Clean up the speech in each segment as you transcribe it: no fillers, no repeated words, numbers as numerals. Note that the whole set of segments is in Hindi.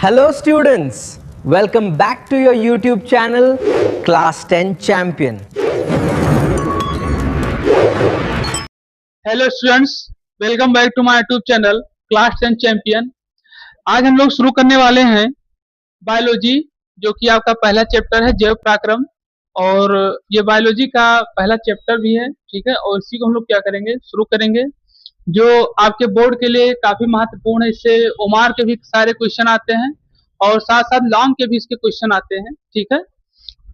Hello students, welcome back to your YouTube channel Class 10 Champion. Hello students, welcome back to my YouTube channel class 10 champion. आज हम लोग शुरू करने वाले हैं बायोलॉजी, जो कि आपका पहला चैप्टर है जैव पराक्रम। और ये बायोलॉजी का पहला चैप्टर भी है, ठीक है। और इसी को हम लोग क्या करेंगे, शुरू करेंगे, जो आपके बोर्ड के लिए काफी महत्वपूर्ण है। इससे ओमार के भी सारे क्वेश्चन आते हैं और साथ साथ लॉन्ग के भी इसके क्वेश्चन आते हैं, ठीक है।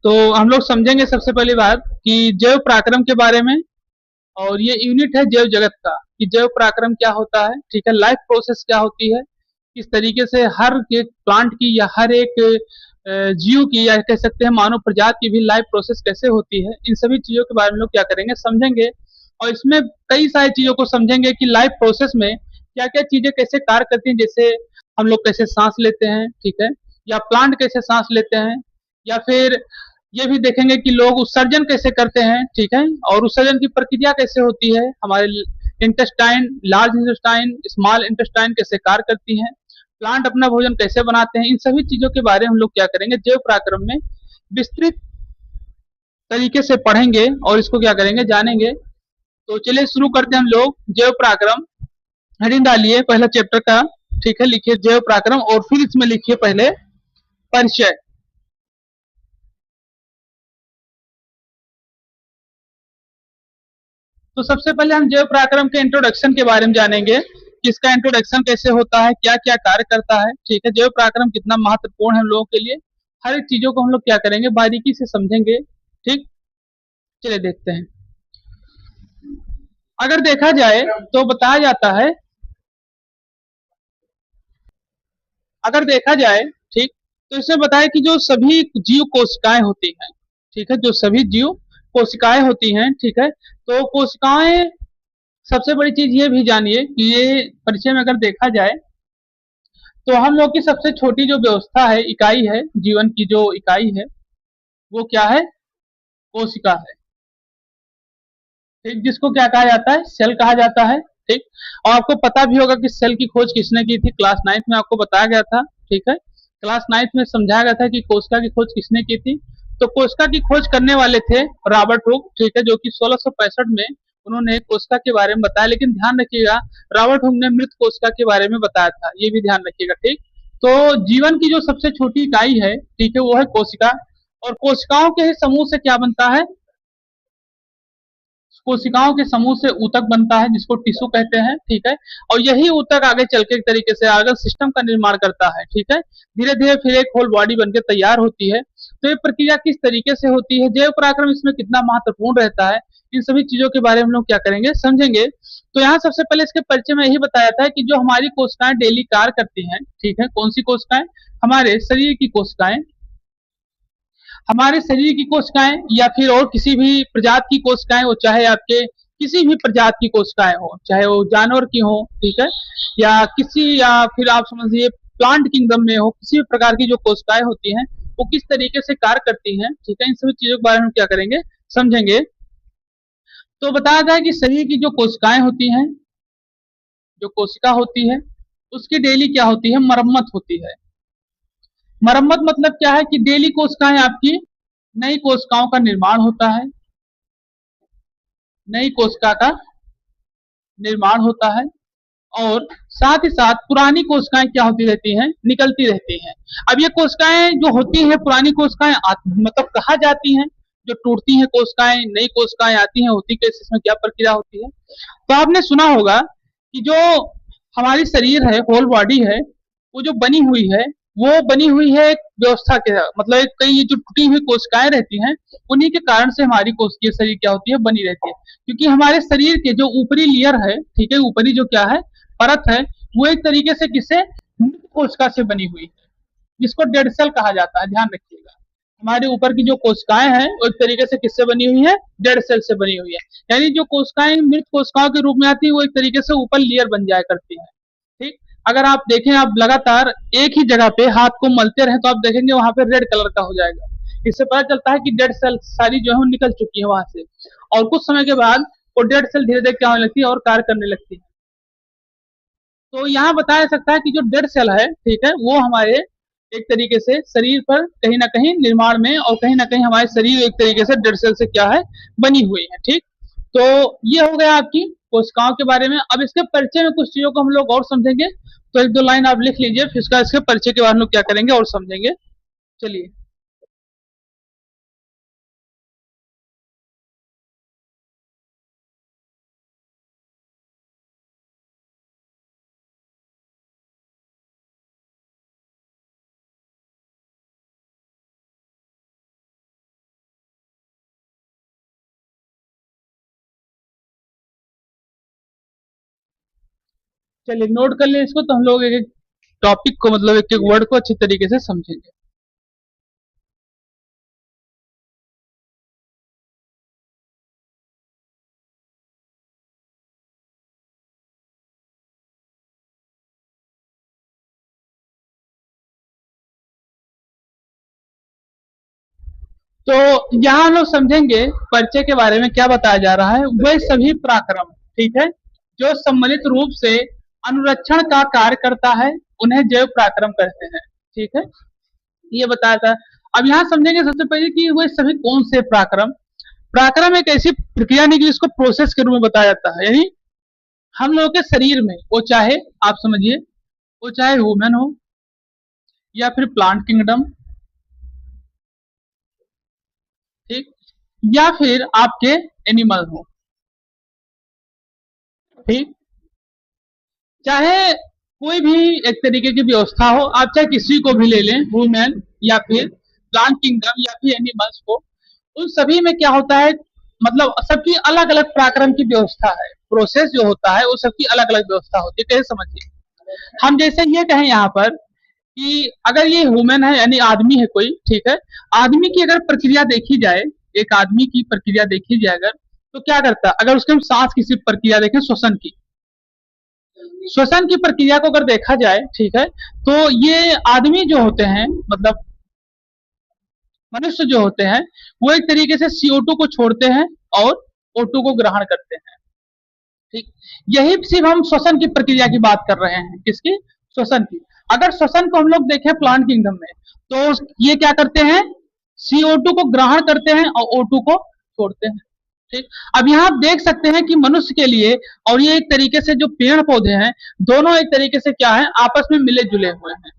तो हम लोग समझेंगे सबसे पहली बात कि जैव पराक्रम के बारे में। और ये यूनिट है जैव जगत का कि जैव पराक्रम क्या होता है, ठीक है। लाइफ प्रोसेस क्या होती है, किस तरीके से हर एक प्लांट की या हर एक जीव की या कह सकते हैं मानव प्रजाति की भी लाइफ प्रोसेस कैसे होती है, इन सभी चीजों के बारे में लोग क्या करेंगे, समझेंगे। और इसमें कई सारी चीजों को समझेंगे कि लाइफ प्रोसेस में क्या क्या चीजें कैसे कार्य करती हैं। जैसे हम लोग कैसे सांस लेते हैं, ठीक है, या प्लांट कैसे सांस लेते हैं, या फिर ये भी देखेंगे कि लोग उत्सर्जन कैसे करते हैं, ठीक है। और उत्सर्जन की प्रक्रिया कैसे होती है, हमारे intestine, large intestine, small intestine कैसे कार्य करती हैं, प्लांट अपना भोजन कैसे बनाते हैं। इन सभी चीजों के बारे में हम लोग क्या करेंगे, जैव पराक्रम में विस्तृत तरीके से पढ़ेंगे और इसको क्या करेंगे, जानेंगे। तो चलिए शुरू करते हैं हम लोग जैव पराक्रम। हेडिंग डालिए पहला चैप्टर का, ठीक है, लिखिए जैव पराक्रम और फिर इसमें लिखिए पहले परिचय। तो सबसे पहले हम जैव पराक्रम के इंट्रोडक्शन के बारे में जानेंगे कि इसका इंट्रोडक्शन कैसे होता है, क्या क्या कार्य करता है, ठीक है। जैव पराक्रम कितना महत्वपूर्ण है हम लोगों के लिए, हर एक चीजों को हम लोग क्या करेंगे, बारीकी से समझेंगे, ठीक। चलिए देखते हैं। अगर देखा जाए तो बताया जाता है, अगर देखा जाए, ठीक, तो इसमें बताया कि जो सभी जीव कोशिकाएं होती हैं, ठीक है, जो सभी जीव कोशिकाएं होती हैं, ठीक है। तो कोशिकाएं, सबसे बड़ी चीज ये भी जानिए कि ये परिचय में अगर देखा जाए तो हम लोग की सबसे छोटी जो व्यवस्था है, इकाई है, जीवन की जो इकाई है, वो क्या है, कोशिका है, ठीक। जिसको क्या कहा जाता है, सेल कहा जाता है, ठीक। और आपको पता भी होगा कि सेल की खोज किसने की थी, क्लास 9 में आपको बताया गया था, ठीक है। क्लास 9 में समझाया गया था कि कोशिका की खोज किसने की थी। तो कोशिका की खोज करने वाले थे रॉबर्ट हुक, ठीक है, जो कि 1665 में उन्होंने कोशिका के बारे में बताया। लेकिन ध्यान रखिएगा, रॉबर्ट हुक ने मृत कोशिका के बारे में बताया था, ये भी ध्यान रखिएगा, ठीक। तो जीवन की जो सबसे छोटी इकाई है, ठीक है, वो है कोशिका। और कोशिकाओं के समूह से क्या बनता है, कोशिकाओं के समूह से ऊतक बनता है, जिसको टिश्यू कहते हैं, ठीक है। और यही ऊतक आगे चल के एक तरीके से आगे सिस्टम का निर्माण करता है, ठीक है। धीरे धीरे फिर एक होल बॉडी बनकर तैयार होती है। तो ये प्रक्रिया किस तरीके से होती है, जैव पराक्रम इसमें कितना महत्वपूर्ण रहता है, इन सभी चीजों के बारे में हम लोग क्या करेंगे, समझेंगे। तो यहाँ सबसे पहले इसके परिचय में यही बताया था कि जो हमारी कोशिकाएं डेली कार्य करती हैं, ठीक है, कौन सी कोशिकाएं, हमारे शरीर की कोशिकाएं, हमारे शरीर की कोशिकाएं या फिर और किसी भी प्रजाति की कोशिकाएं हो, चाहे आपके किसी भी प्रजाति की कोशिकाएं हो, चाहे वो जानवर की हो, ठीक है, या किसी, या फिर आप समझिए प्लांट किंगडम में हो, किसी भी प्रकार की जो कोशिकाएं होती हैं वो किस तरीके से कार्य करती हैं, ठीक है। इन सभी चीजों के बारे में क्या करेंगे, समझेंगे। तो बताया जाए कि शरीर की जो कोशिकाएं होती हैं, जो कोशिका होती है, उसकी डेली क्या होती है, मरम्मत होती है। मरम्मत मतलब क्या है कि डेली कोशिकाएं आपकी नई कोशिकाओं का निर्माण होता है, नई कोशिका का निर्माण होता है। और साथ ही साथ पुरानी कोशिकाएं क्या होती रहती हैं, निकलती रहती हैं। अब ये कोशिकाएं जो होती हैं, पुरानी कोशिकाएं मतलब कहा जाती हैं, जो टूटती हैं कोशिकाएं, नई कोशिकाएं आती हैं, होती कैसे, इसमें क्या प्रक्रिया होती है। तो आपने सुना होगा कि जो हमारी शरीर है, होल बॉडी है, वो जो बनी हुई है, वो बनी हुई है एक व्यवस्था के, मतलब एक कई जो टूटी हुई कोशिकाएं रहती हैं, उन्हीं के कारण से हमारी कोशिकीय शरीर क्या होती है, बनी रहती है। क्योंकि हमारे शरीर के जो ऊपरी लेयर है, ठीक है, ऊपरी जो क्या है, परत है, वो एक तरीके से किससे, मृत कोशिका से बनी हुई है, जिसको डेड सेल कहा जाता है। ध्यान रखिएगा, हमारे ऊपर की जो कोशिकाएं हैं वो एक तरीके से किससे बनी हुई है, डेड सेल से बनी हुई है। यानी जो कोशिकाएं मृत कोशिकाओं के रूप में आती है, वो एक तरीके से ऊपर लेयर बन जाया करती है, ठीक। अगर आप देखें, आप लगातार एक ही जगह पे हाथ को मलते रहे तो आप देखेंगे वहां पे रेड कलर का हो जाएगा। इससे पता चलता है कि डेड सेल सारी जो है वो निकल चुकी है वहां से, और कुछ समय के बाद वो डेड सेल धीरे धीरे क्या होने लगती है और कार्य करने लगती है। तो यहाँ बताया जा सकता है कि जो डेड सेल है, ठीक है, वो हमारे एक तरीके से शरीर पर कहीं ना कहीं निर्माण में, और कहीं ना कहीं हमारे शरीर एक तरीके से डेड सेल से क्या है, बनी हुई है। ठीक, तो ये हो गया आपकी कोशिकाओं के बारे में। अब इसके परिचय में कुछ चीजों को हम लोग और समझेंगे, तो एक दो लाइन आप लिख लीजिए, फिर इसके परिचय के बाद हम लोग क्या करेंगे और समझेंगे। चलिए, चलिए नोट कर लिए इसको, तो हम लोग एक एक टॉपिक को, मतलब एक एक वर्ड को अच्छी तरीके से समझेंगे। तो यहाँ हम लोग समझेंगे परिचय के बारे में क्या बताया जा रहा है। वे सभी पराक्रम, ठीक है, जो सम्मिलित रूप से अनुरक्षण का कार्य करता है, उन्हें जैव पराक्रम कहते हैं। ठीक है, ये बताया था। अब यहाँ समझेंगे सबसे पहले कि वे सभी कौन से पराक्रम। पराक्रम एक ऐसी प्रक्रिया नहीं कि जिसको प्रोसेस के रूप में बताया जाता है, यानी हम लोगों के शरीर में, वो चाहे आप समझिए, वो चाहे ह्यूमन हो या फिर प्लांट किंगडम, ठीक, या फिर आपके एनिमल हो, ठीक, चाहे कोई भी एक तरीके की व्यवस्था हो, आप चाहे किसी को भी ले लें, ह्यूमन या फिर प्लांट किंगडम या फिर एनिमल्स को, उन सभी में क्या होता है, मतलब सबकी अलग अलग पराक्रम की व्यवस्था है। प्रोसेस जो होता है वो सबकी अलग अलग व्यवस्था होती है। कैसे समझिए, हम जैसे ये कहें यहाँ पर कि अगर ये ह्यूमन है, यानी आदमी है कोई, ठीक है, आदमी की अगर प्रक्रिया देखी जाए, एक आदमी की प्रक्रिया देखी जाए अगर, तो क्या करता है, अगर उसके हम सांस की सिर्फ प्रक्रिया देखें, श्वसन की, श्वसन की प्रक्रिया को अगर देखा जाए, ठीक है, तो ये आदमी जो होते हैं, मतलब मनुष्य जो होते हैं, वो एक तरीके से CO2 को छोड़ते हैं और O2 को ग्रहण करते हैं। ठीक, यही सिर्फ हम श्वसन की प्रक्रिया की बात कर रहे हैं। किसकी? श्वसन की। अगर श्वसन को हम लोग देखें प्लांट किंगडम में, तो ये क्या करते हैं, CO2 को ग्रहण करते हैं और O2 को छोड़ते हैं। ठीक, अब यहाँ आप देख सकते हैं कि मनुष्य के लिए और ये एक तरीके से जो पेड़ पौधे हैं, दोनों एक तरीके से क्या है, आपस में मिले जुले हुए हैं।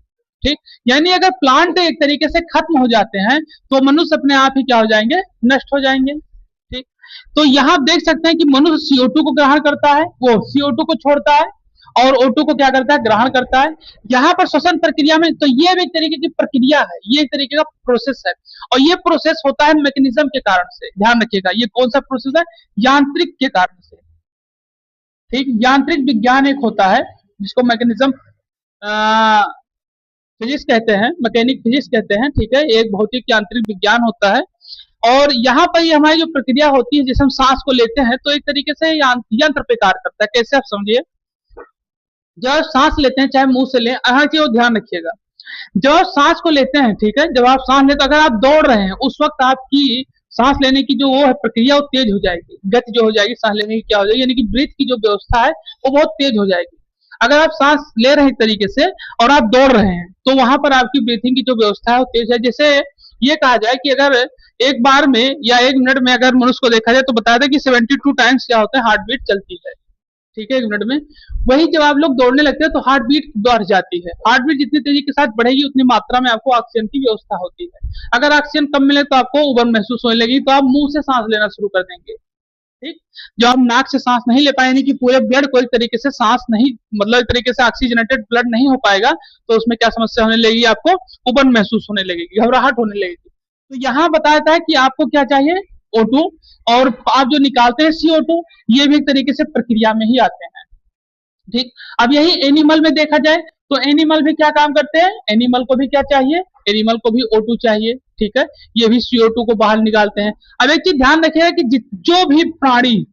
ठीक, यानी अगर प्लांट एक तरीके से खत्म हो जाते हैं, तो मनुष्य अपने आप ही क्या हो जाएंगे, नष्ट हो जाएंगे। ठीक, तो यहाँ आप देख सकते हैं कि मनुष्य CO2 को ग्रहण करता है, वो CO2 को छोड़ता है, और O2 को क्या करता है, ग्रहण करता है। यहाँ पर श्वसन प्रक्रिया में, तो ये भी एक तरीके की प्रक्रिया है, ये एक तरीके का प्रोसेस है, और ये प्रोसेस होता है मैकेनिज्म के कारण से। ध्यान रखिएगा, ये कौन सा प्रोसेस है, यांत्रिक के कारण से। ठीक, यांत्रिक विज्ञान एक होता है जिसको मैकेनिज्म फिजिक्स कहते हैं, मैकेनिक फिजिक्स कहते हैं। ठीक है, एक भौतिक यांत्रिक विज्ञान होता है, और यहाँ पर ये हमारी जो प्रक्रिया होती है, जैसे हम सांस को लेते हैं, तो एक तरीके से यंत्र पे कार्य करता है। कैसे, आप समझिए, जब आप सांस लेते हैं, चाहे मुंह से लें, हर चीज ध्यान रखिएगा, जब आप सांस को लेते हैं, ठीक है, जब आप सांस लेते, अगर आप दौड़ रहे हैं, उस वक्त आपकी सांस लेने की जो वो है प्रक्रिया, वो तेज हो जाएगी, गति जो हो जाएगी सांस लेने की क्या हो जाएगी, यानी कि ब्रीथ की जो व्यवस्था है वो बहुत तेज हो जाएगी। अगर आप सांस ले रहे हैं तरीके से और आप दौड़ रहे हैं, तो वहां पर आपकी ब्रीथिंग की जो व्यवस्था है वो तेज है। जैसे ये कहा जाए कि अगर एक बार में या एक मिनट में अगर मनुष्य को देखा जाए, तो बताया था कि 72 टाइम्स क्या होता है, हार्ट बीट चलती है। ठीक है, एक मिनट में। वही जब आप लोग दौड़ने लगते हैं, तो हार्ट बीट बढ़ जाती है। हार्ट बीट जितनी तेजी के साथ बढ़ेगी, उतनी मात्रा में आपको ऑक्सीजन की व्यवस्था होती है। अगर ऑक्सीजन कम मिले, तो आपको उबन महसूस होने लगेगी, तो आप मुंह से सांस लेना शुरू कर देंगे। ठीक, जब हम नाक से सांस नहीं ले पाएंगे, कि पूरे ब्लड को एक तरीके से सांस नहीं, मतलब एक तरीके से ऑक्सीजनेटेड ब्लड नहीं हो पाएगा, तो उसमें क्या समस्या होने लगेगी, आपको उबन महसूस होने लगेगी, घबराहट होने लगेगी। तो यहाँ बताया था कि आपको क्या चाहिए, O2, और आप जो निकालते हैं CO2, ये भी एक तरीके से प्रक्रिया में ही आते हैं। ठीक, अब यही एनिमल में देखा जाए, तो एनिमल भी क्या काम करते हैं, एनिमल को भी क्या चाहिए, एनिमल को भी O2 चाहिए। ठीक है, ये भी CO2 को बाहर निकालते हैं। अब एक चीज ध्यान रखिएगा कि जो भी प्राणी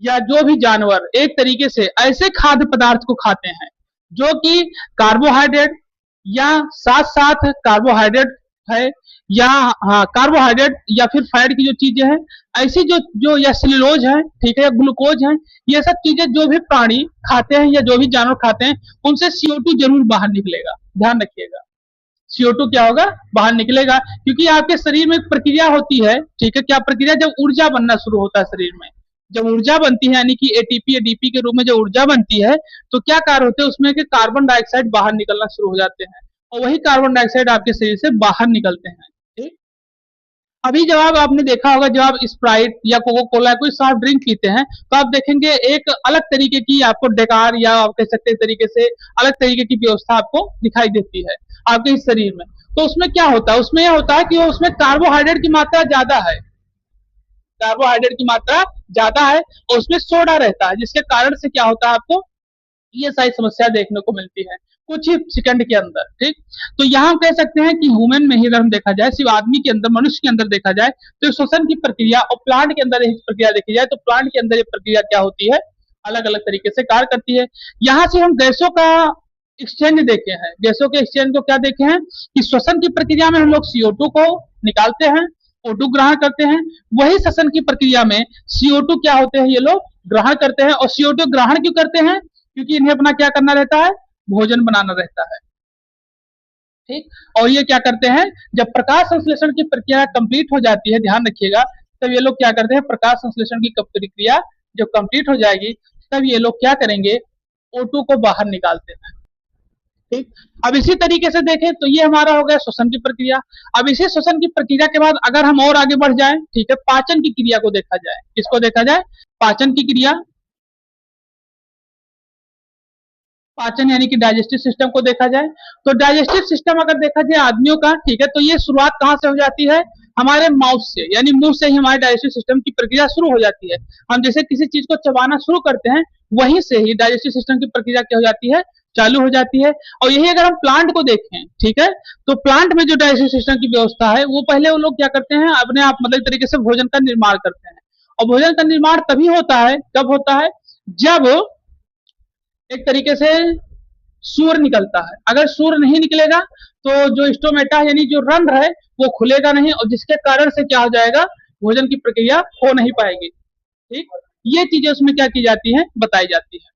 या जो भी जानवर एक तरीके से ऐसे खाद्य पदार्थ को खाते हैं जो कि कार्बोहाइड्रेट या साथ साथ कार्बोहाइड्रेट है, या हाँ कार्बोहाइड्रेट या फिर फैट की जो चीजें हैं, ऐसी जो जो या सेल्यूलोज है, ठीक है, या ग्लूकोज है, ये सब चीजें जो भी प्राणी खाते हैं या जो भी जानवर खाते हैं, उनसे CO2 जरूर बाहर निकलेगा। ध्यान रखिएगा, CO2 क्या होगा, बाहर निकलेगा। क्योंकि आपके शरीर में एक प्रक्रिया होती है, ठीक है, क्या प्रक्रिया, जब ऊर्जा बनना शुरू होता है शरीर में, जब ऊर्जा बनती है यानी कि एटीपी एडीपी के रूप में जो ऊर्जा बनती है, तो क्या कार्य होते हैं उसमें कि कार्बन डाइऑक्साइड बाहर निकलना शुरू हो जाते हैं, और वही कार्बन डाइऑक्साइड आपके शरीर से बाहर निकलते हैं। ठीक, अभी जब आपने देखा होगा, जब आप स्प्राइट या कोको कोला कोई सॉफ्ट ड्रिंक पीते हैं, तो आप देखेंगे एक अलग तरीके की आपको डेकार, या आप कह सकते हैं तरीके से अलग तरीके की व्यवस्था आपको दिखाई देती है आपके इस शरीर में। तो उसमें क्या होता है, उसमें यह होता है कि वो उसमें कार्बोहाइड्रेट की मात्रा ज्यादा है, कार्बोहाइड्रेट की मात्रा ज्यादा है, और उसमें सोडा रहता है, जिसके कारण से क्या होता है, आपको ये सारी समस्या देखने को मिलती है कुछ ही सेकंड के अंदर। ठीक, तो यहाँ हम कह सकते हैं कि ह्यूमन में ही अगर हम देखा जाए, सिर्फ आदमी के अंदर, मनुष्य के अंदर देखा जाए, तो श्वसन की प्रक्रिया, और प्लांट के अंदर यही प्रक्रिया देखी जाए तो प्लांट के अंदर ये प्रक्रिया क्या होती है, अलग अलग तरीके से कार्य करती है। यहाँ से हम गैसों का एक्सचेंज देखे हैं, गैसों के एक्सचेंज को क्या देखे हैं कि श्वसन की प्रक्रिया में हम लोग CO2 को निकालते हैं, O2 ग्रहण करते हैं, वही श्वसन की प्रक्रिया में CO2 क्या होते हैं, ये लोग ग्रहण करते हैं। और CO2 ग्रहण क्यों करते हैं, क्योंकि इन्हें अपना क्या करना रहता है, भोजन बनाना रहता है। ठीक, और ये क्या करते हैं, जब प्रकाश संश्लेषण की प्रक्रिया कंप्लीट हो जाती है, ध्यान रखिएगा, तब ये लोग क्या करते हैं, प्रकाश संश्लेषण की प्रक्रिया जब कंप्लीट हो जाएगी, तब ये लोग क्या करेंगे, O2 को बाहर निकालते हैं। ठीक, अब इसी तरीके से देखें तो ये हमारा हो गया श्वसन की प्रक्रिया। अब इसी श्वसन की प्रक्रिया के बाद अगर हम और आगे बढ़ जाएं, ठीक है, पाचन की क्रिया को देखा जाए, किसको देखा जाए, पाचन की क्रिया, पाचन यानी कि डाइजेस्टिव सिस्टम को देखा जाए, तो डाइजेस्टिव सिस्टम अगर देखा जाए आदमियों का, ठीक है, तो ये शुरुआत कहां से हो जाती है, हमारे माउथ से, यानी मुंह से ही हमारे डाइजेस्टिव सिस्टम की प्रक्रिया शुरू हो जाती है। हम जैसे किसी चीज को चबाना शुरू करते हैं, वहीं से ही डाइजेस्टिव सिस्टम की प्रक्रिया क्या हो जाती है, चालू हो जाती है। और यही अगर हम प्लांट को देखें, ठीक है, तो प्लांट में जो डाइजेस्टिव सिस्टम की व्यवस्था है, वो पहले वो लोग क्या करते हैं, अपने आप मतलब तरीके से भोजन का निर्माण करते हैं। और भोजन का निर्माण तभी होता है, कब होता है, जब एक तरीके से सूर निकलता है। अगर सूर नहीं निकलेगा तो जो स्टोमेटा यानी जो रंध्र है वो खुलेगा नहीं, और जिसके कारण से क्या हो जाएगा, भोजन की प्रक्रिया हो नहीं पाएगी। ठीक, ये चीजें उसमें क्या की जाती है, बताई जाती है।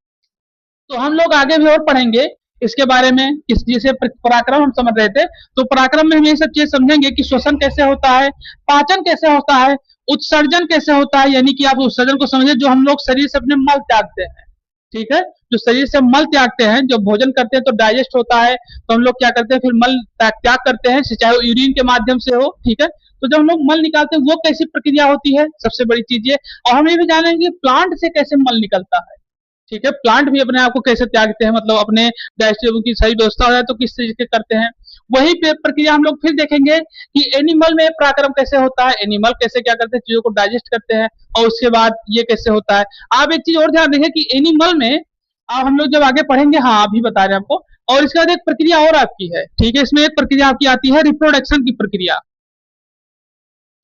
तो हम लोग आगे भी और पढ़ेंगे इसके बारे में, किस जैसे पराक्रम हम समझ रहे थे, तो पराक्रम में हम ये सब चीज समझेंगे कि श्वसन कैसे होता है, पाचन कैसे होता है, उत्सर्जन कैसे होता है, यानी कि आप उत्सर्जन को समझे, जो हम लोग शरीर से अपने मल त्यागते हैं। ठीक है, जो शरीर से मल त्यागते हैं, जो भोजन करते हैं तो डाइजेस्ट होता है, तो हम लोग क्या करते हैं, फिर मल त्याग करते हैं, चाहे वो यूरिन के माध्यम से हो। ठीक है, तो जब हम लोग मल निकालते हैं वो कैसी प्रक्रिया होती है, सबसे बड़ी चीज ये। और हम ये भी जानेंगे प्लांट से कैसे मल निकलता है। ठीक है, प्लांट भी अपने आप को कैसे त्यागते हैं, मतलब अपने डाइजेस्टिव की सही व्यवस्था हो जाए तो किस तरीके करते हैं, वही प्रक्रिया हम लोग फिर देखेंगे कि एनिमल में पराक्रम कैसे होता है, एनिमल कैसे क्या करते हैं, चीजों को डाइजेस्ट करते हैं, और उसके बाद ये कैसे होता है। आप एक चीज और ध्यान रखिए कि एनिमल में अब हम लोग जब आगे पढ़ेंगे, हाँ अभी बता रहे हैं आपको, और इसके बाद एक प्रक्रिया और आपकी है। ठीक है, इसमें एक प्रक्रिया आपकी आती है रिप्रोडक्शन की प्रक्रिया।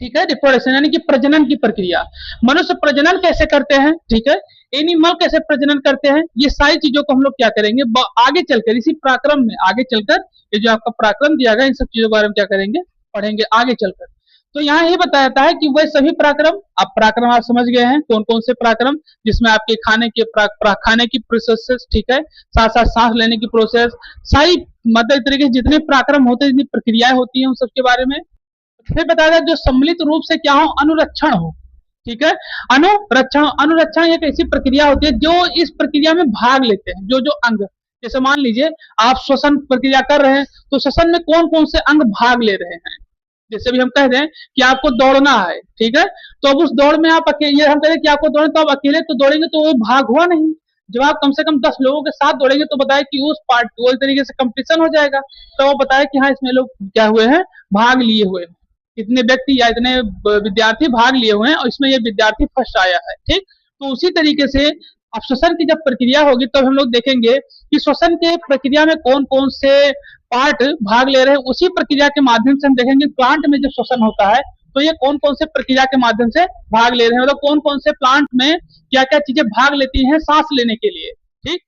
ठीक है, रिप्रोडक्शन यानी कि प्रजनन की प्रक्रिया, मनुष्य प्रजनन कैसे करते हैं, ठीक है, एनिमल कैसे प्रजनन करते हैं, ये सारी चीजों को हम लोग क्या करेंगे आगे चलकर, इसी पराक्रम में आगे चलकर, ये जो आपका पराक्रम दिया गया, इन सब चीजों के बारे में क्या करेंगे, पढ़ेंगे आगे चलकर। तो यहाँ ये बताया जाता है कि वह सभी पराक्रम, अब पराक्रम आप समझ गए हैं कौन कौन से पराक्रम, जिसमें आपके खाने के खाने की प्रोसेस, ठीक है, साथ साथ सांस लेने की प्रोसेस, सारी मतलब तरीके से जितने पराक्रम होते हैं, जितनी प्रक्रियाएं होती हैं, उन सबके बारे में फिर बताया जाए, जो सम्मिलित रूप से क्या हो, अनुरक्षण हो। ठीक है, अनुरक्षण, अनुरक्षण एक ऐसी प्रक्रिया होती है जो इस प्रक्रिया में भाग लेते हैं, जो जो अंग, जैसे मान लीजिए आप श्वसन प्रक्रिया कर रहे हैं, तो श्वसन में कौन कौन से अंग भाग ले रहे हैं। जैसे भी हम कह दें कि आपको दौड़ना है, ठीक है, तो अब उस दौड़ में आप अकेले, हम कह रहे कि आपको दौड़ना, तो आप अकेले तो दौड़ेंगे तो वो भाग हुआ नहीं। जब आप कम से कम 10 लोगों के साथ दौड़ेंगे तो बताए कि उस पार्ट वो तरीके से कंपटीशन हो जाएगा, तो वो बताए कि हाँ इसमें लोग क्या हुए हैं, भाग लिए हुए हैं, इतने व्यक्ति या इतने विद्यार्थी भाग लिए हुए हैं, और इसमें ये विद्यार्थी फर्स्ट आया है। ठीक, तो उसी तरीके से अब श्वसन की जब प्रक्रिया होगी तो हम लोग देखेंगे कि श्वसन के प्रक्रिया में कौन कौन से पार्ट भाग ले रहे हैं, उसी प्रक्रिया के माध्यम से हम देखेंगे प्लांट में जब श्वसन होता है तो ये कौन कौन से प्रक्रिया के माध्यम से भाग ले रहे हैं, मतलब कौन कौन से प्लांट में क्या क्या चीजें भाग लेती हैं सांस लेने के लिए। ठीक,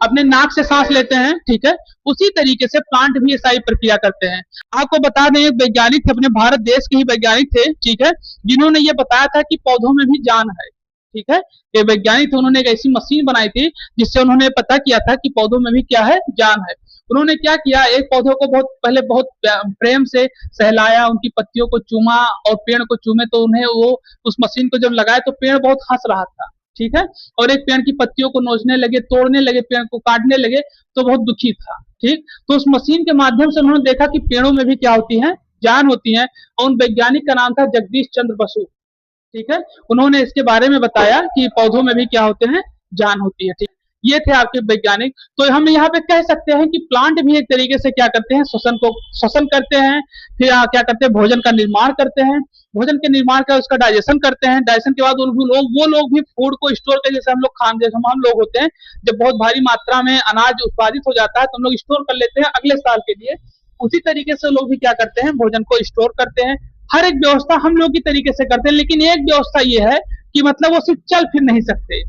अपने नाक से सांस लेते हैं, ठीक है, उसी तरीके से प्लांट भी ऐसा ही प्रक्रिया करते हैं। आपको बता दें, एक वैज्ञानिक थे, अपने भारत देश के ही वैज्ञानिक थे, ठीक है, जिन्होंने ये बताया था कि पौधों में भी जान है। ठीक है, ये वैज्ञानिक थे, उन्होंने एक ऐसी मशीन बनाई थी जिससे उन्होंने पता किया था कि पौधों में भी क्या है, जान है। उन्होंने क्या किया, एक पौधों को बहुत प्रेम से सहलाया, उनकी पत्तियों को चूमा और पेड़ को चूमे तो उन्हें वो उस मशीन को जब लगाए तो पेड़ बहुत हंस रहा था, ठीक है, और एक पेड़ की पत्तियों को नोचने लगे, तोड़ने लगे, पेड़ को काटने लगे तो बहुत दुखी था, ठीक। तो उस मशीन के माध्यम से उन्होंने देखा कि पेड़ों में भी क्या होती है, जान होती है, और उन वैज्ञानिक का नाम था जगदीश चंद्र बसु, ठीक है। उन्होंने इसके बारे में बताया कि पौधों में भी क्या होते हैं, जान होती है, ठीक। ये थे आपके वैज्ञानिक। तो हम यहाँ पे कह सकते हैं कि प्लांट भी एक तरीके से क्या करते हैं, श्वसन करते हैं, फिर क्या करते हैं, भोजन का निर्माण करते हैं, भोजन के निर्माण का उसका डाइजेशन करते हैं, डाइजेशन के बाद वो लोग भी फूड को स्टोर कर, जैसे हम लोग खान, जैसे हम लोग होते हैं, जब बहुत भारी मात्रा में अनाज उत्पादित हो जाता है तो हम लोग स्टोर कर लेते हैं अगले साल के लिए, उसी तरीके से लोग भी क्या करते हैं, भोजन को स्टोर करते हैं। हर एक व्यवस्था हम लोग की तरीके से करते हैं, लेकिन एक व्यवस्था ये है कि मतलब वो सिर्फ चल फिर नहीं सकते,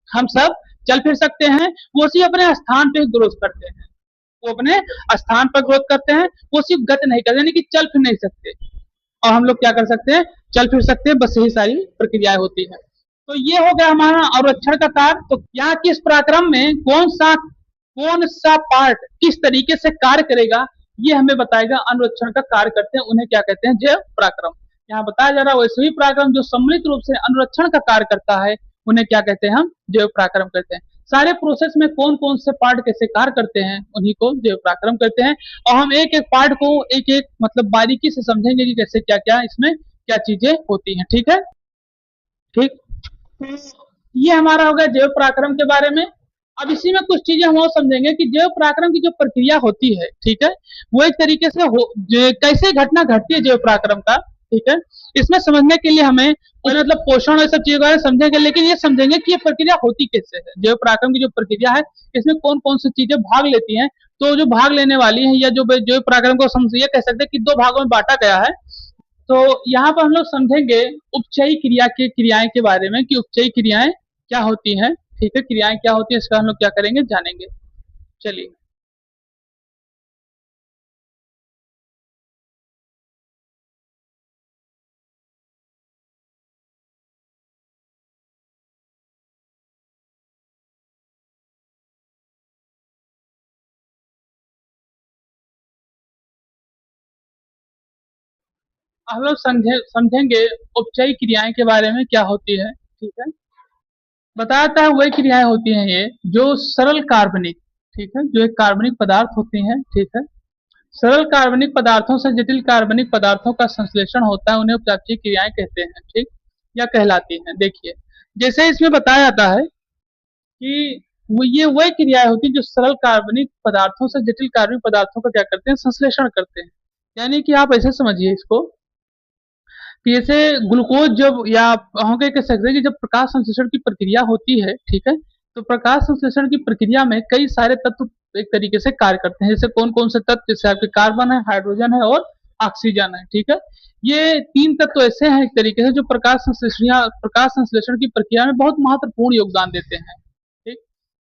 हम सब चल फिर सकते हैं, वो सिर्फ अपने स्थान पे ग्रोथ करते हैं, वो अपने स्थान पर ग्रोथ करते हैं, वो सिर्फ गति नहीं करते, यानी कि चल फिर नहीं सकते, और हम लोग क्या कर सकते हैं, चल फिर सकते हैं, बस यही सारी प्रक्रियाएं होती है। तो ये हो गया हमारा अवरक्षण का कार्य। तो यहाँ किस पराक्रम में कौन सा पार्ट किस तरीके से कार्य करेगा, ये हमें बताएगा। अनुरक्षण का कार्य करते हैं उन्हें क्या कहते हैं, जैव पराक्रम। यहाँ बताया जा रहा है वैसे ही पराक्रम जो सम्मिलित रूप से अनुरक्षण का कार्य करता है उन्हें क्या कहते हैं, हम जैव पराक्रम कहते हैं। सारे प्रोसेस में कौन कौन से पार्ट कैसे कार्य करते हैं उन्हीं को जैव पराक्रम कहते हैं, और हम एक एक पार्ट को एक एक मतलब बारीकी से समझेंगे कि कैसे क्या क्या इसमें क्या चीजें होती हैं, ठीक है, ठीक। ये हमारा हो गया जैव पराक्रम के बारे में। अब इसी में कुछ चीजें हम और समझेंगे कि जैव पराक्रम की जो प्रक्रिया होती है, ठीक है, वो एक तरीके से कैसे घटना घटती है जैव पराक्रम का, ठीक है। इसमें समझने के लिए हमें मतलब पोषण और सब चीजों के बारे में समझेंगे, लेकिन ये समझेंगे कि ये प्रक्रिया होती कैसे है, जैव पराक्रम की जो प्रक्रिया है इसमें कौन कौन सी चीजें भाग लेती हैं। तो जो भाग लेने वाली है या जो जैव पराक्रम को हम ये कह सकते हैं कि दो भागों में बांटा गया है। तो यहाँ पर हम लोग समझेंगे उपचयी क्रिया के क्रियाएं के बारे में कि उपचयी क्रियाएं क्या होती हैं, ठीक है, क्रियाएं क्या होती है इसका हम लोग क्या करेंगे, जानेंगे। चलिए हम लोग समझेंगे उपचयी क्रियाएं के बारे में क्या होती है, ठीक है। बताता है वही क्रियाएं होती हैं ये जो सरल कार्बनिक, ठीक है, जो एक कार्बनिक पदार्थ होती हैं, ठीक है, सरल कार्बनिक पदार्थों से जटिल कार्बनिक पदार्थों का संश्लेषण होता है, उन्हें उपचायी क्रियाएं कहते हैं, ठीक, या कहलाती हैं। देखिए जैसे इसमें बताया जाता है कि ये वही क्रियाएं होती हैं जो सरल कार्बनिक पदार्थों से जटिल कार्बनिक पदार्थों का क्या करते हैं, संश्लेषण करते हैं। यानी कि आप ऐसे समझिए इसको कि जैसे ग्लूकोज जब या हम कह सकते हैं कि जब प्रकाश संश्लेषण की प्रक्रिया होती है, ठीक है, तो प्रकाश संश्लेषण की प्रक्रिया में कई सारे तत्व एक तरीके से कार्य करते हैं। जैसे कौन कौन से तत्व, जैसे आपके कार्बन है, हाइड्रोजन है और ऑक्सीजन है, ठीक है। ये तीन तत्व ऐसे हैं एक तरीके से जो प्रकाश संश्लेषण की प्रक्रिया में बहुत महत्वपूर्ण योगदान देते हैं, ठीक।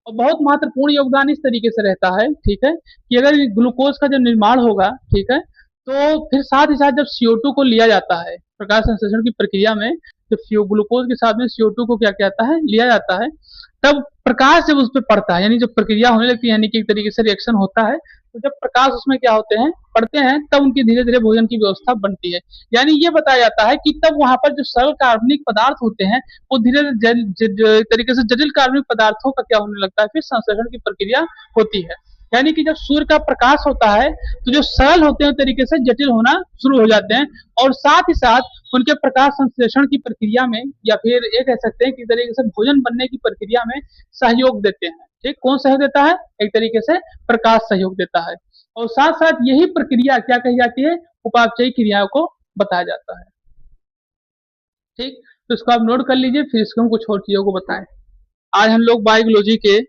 और बहुत महत्वपूर्ण योगदान इस तरीके से रहता है, ठीक है, कि अगर ग्लूकोज का जब निर्माण होगा, ठीक है, तो फिर साथ ही साथ जब CO2 को लिया जाता है प्रकाश संश्लेषण की प्रक्रिया में, जब ग्लूकोज के साथ में CO2 को क्या कहता है, लिया जाता है, तब प्रकाश जब उस पर पड़ता है, यानी जब प्रक्रिया होने लगती है, यानी कि एक तरीके से रिएक्शन होता है, तो जब प्रकाश उसमें क्या होते हैं, पड़ते हैं, तब उनकी धीरे धीरे भोजन की व्यवस्था बनती है। यानी ये बताया जाता है कि तब वहां पर जो सरल कार्बनिक पदार्थ होते हैं वो धीरे धीरे तरीके से जटिल कार्बनिक पदार्थों का क्या होने लगता है, फिर संश्लेषण की प्रक्रिया होती है। यानी कि जब सूर्य का प्रकाश होता है तो जो सरल होते हैं तरीके से जटिल होना शुरू हो जाते हैं, और साथ ही साथ उनके प्रकाश संश्लेषण की प्रक्रिया में या फिर ये कह सकते हैं कि तरीके से भोजन बनने की प्रक्रिया में सहयोग देते हैं, ठीक। कौन सहयोग देता है, एक तरीके से प्रकाश सहयोग देता है, और साथ साथ यही प्रक्रिया क्या कही जाती है, उपापचयी क्रियाओं को बताया जाता है, ठीक। तो इसको आप नोट कर लीजिए, फिर इसको हम कुछ और चीजों को बताएं। आज हम लोग बायोलॉजी के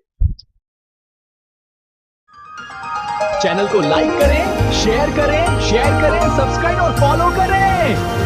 चैनल को लाइक करें, शेयर करें, सब्सक्राइब और फॉलो करें।